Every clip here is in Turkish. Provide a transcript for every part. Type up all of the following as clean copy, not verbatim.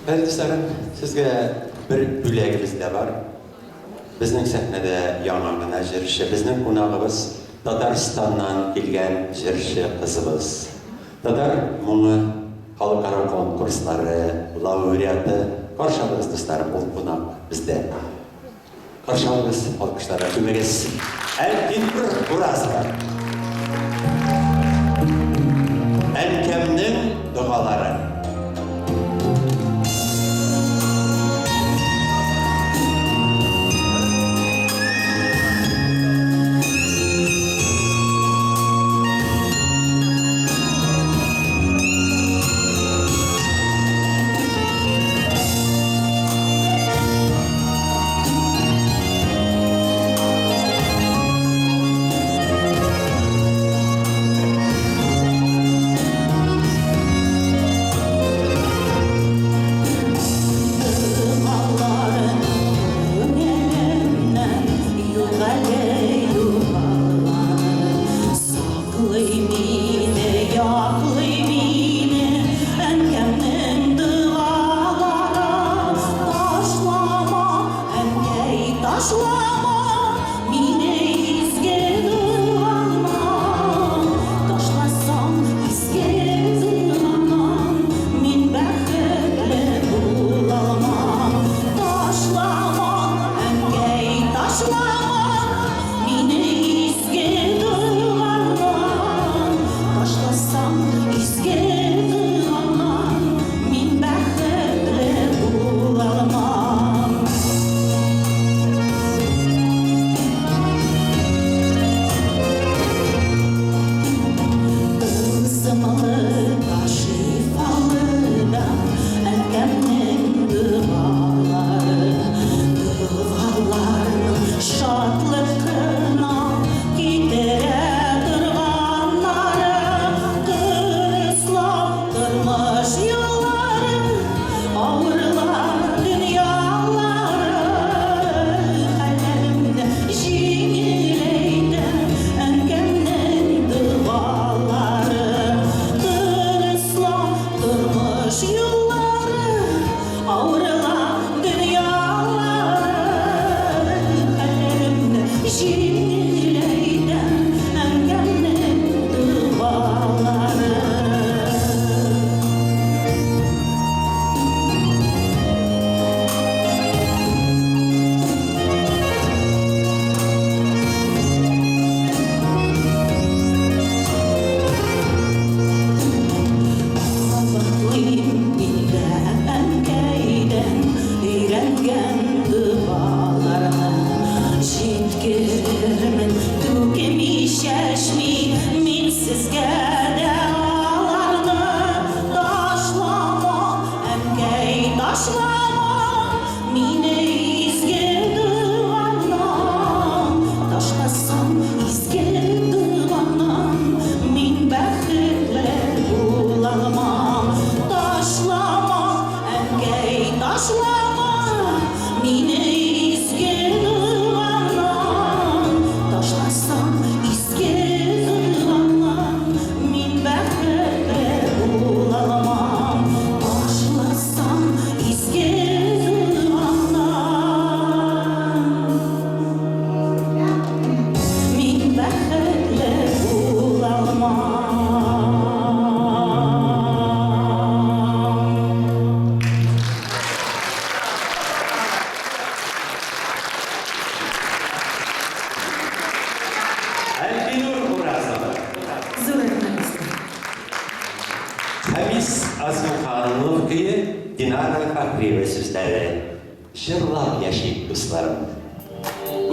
Bəldislərim, sizə bir büləyimiz də var. Bizning səhnədə yanağına jirişi, bizning qonağımız Tataristandan kelgan jirişi qızımız. Tatar muğu xalqaro konkursları, laureatı, qarşılığınız dostlarım, ol qonaq bizdə. Qarşılığınız, alqışlara köməgiz. Elkinur Urazlar. Elkemnin duaları. Jırlap yaşayıp dostlarım.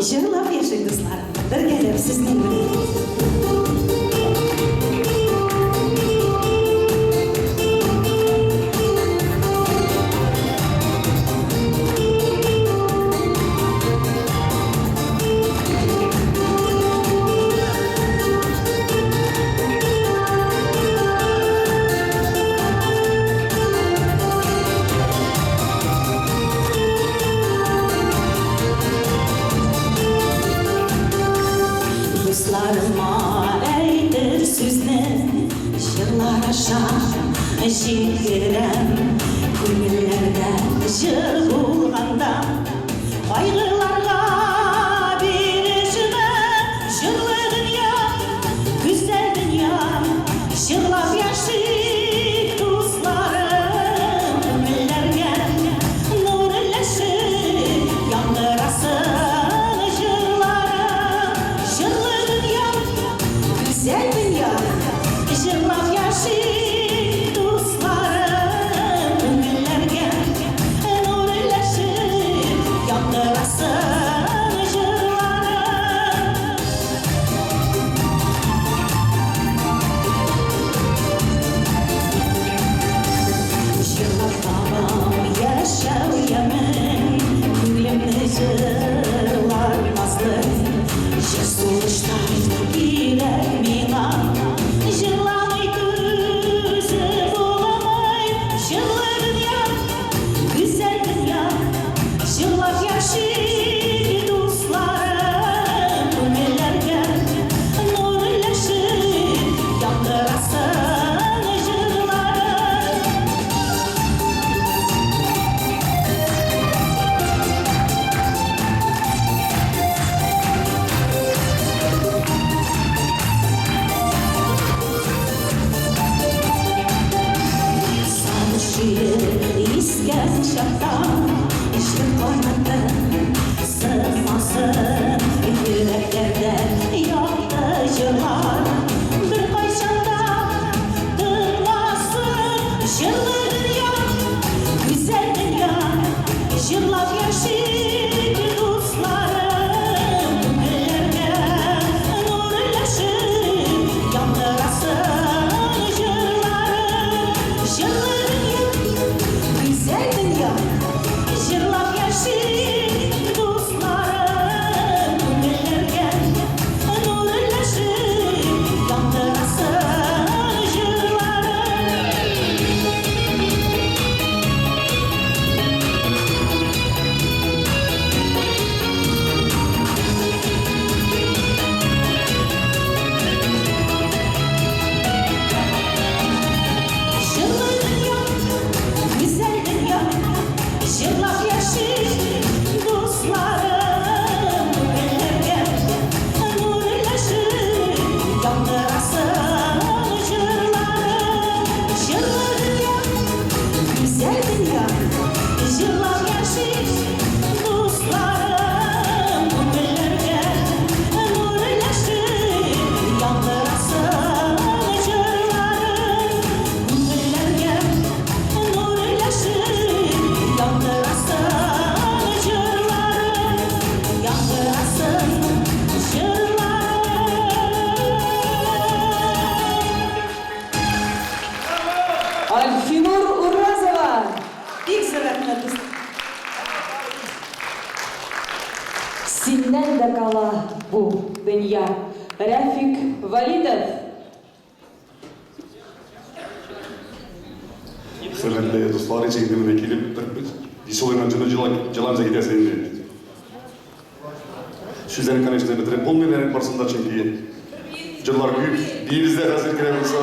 Jırlap yaşayıp dostlarım. Bir gelip sizden Jırlar aşağı şiirem Күңелләрдә җыр булганда, кайгыларга бирешмә, җырлы дөнья, güzel dünya, җырлап яшик дусларым, күңелләргә нур өләшеп, яңгырасың җырларым, җырлы дөнья, güzel dünya, җырлап яшик дусларым, күңелләргә нур өләшеп, яңгырасың җырларым. Җырлап табам яшәү ямен, күңелемне җырлар назлы, җыр сулыштай кирәк миңа, җырламый күзе буламый, җырлы дөнья, güzel dünya, җырлап яшик дусларым, күңелләргә нур өләшеп, яңгырасың җырларым. Sanışır isken şaktan, işin kalmadı, sığmasın yüreklerde yaktı jırlar. Bir kayşanda tınlasın jırlı dünya, güzel dünya, jırlap yaşayın dostlarım, күңелләргә нур өләшеп, яңгырасың җырларым, җырлы дөнья, güzel dünya, җырлап яшик дусларым, күңелләргә нур өләшеп, яңгырасың җырларым. Җырлы дөнья, güzel dünya, җырлап яшик дусларым, күңелләргә нур өләшеп, яңгырасың җырларым. Җырлы дөнья, güzel dünya, җырлап яшик дусларым, күңелләргә нур өләшеп, яңгырасың җырларым. Күңелләргә нур өләшеп, яңгырасың җырларым, яңгырасың җырларым. Альфинур Уразова. Бик зур рәхмәт дуслар. Синнән дә кала бу дөнья. Рәфик Валидов. Hürmetli dostlar, içeğinden vekilim, bir soyundan cılanca giderse indi. Sözlerin kanışını bitirip, olmayanların barısında çünkü cırlar büyük, değilizde hazır girebilse.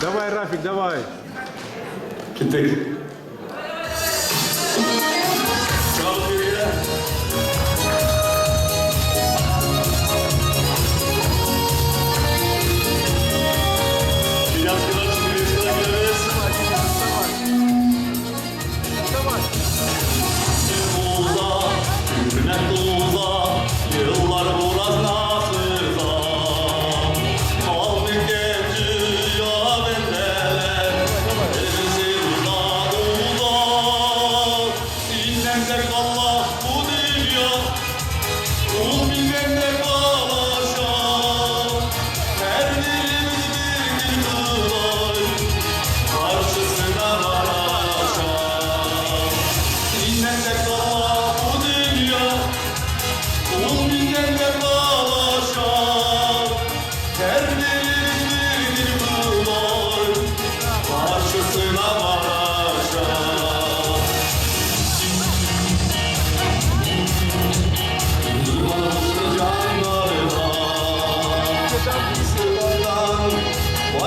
Давай, Рафик, давай. Gittik. Yıllar bulan nasırda, kalbim geçiyor bendeler.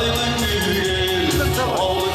aydın bir gel. Ağlı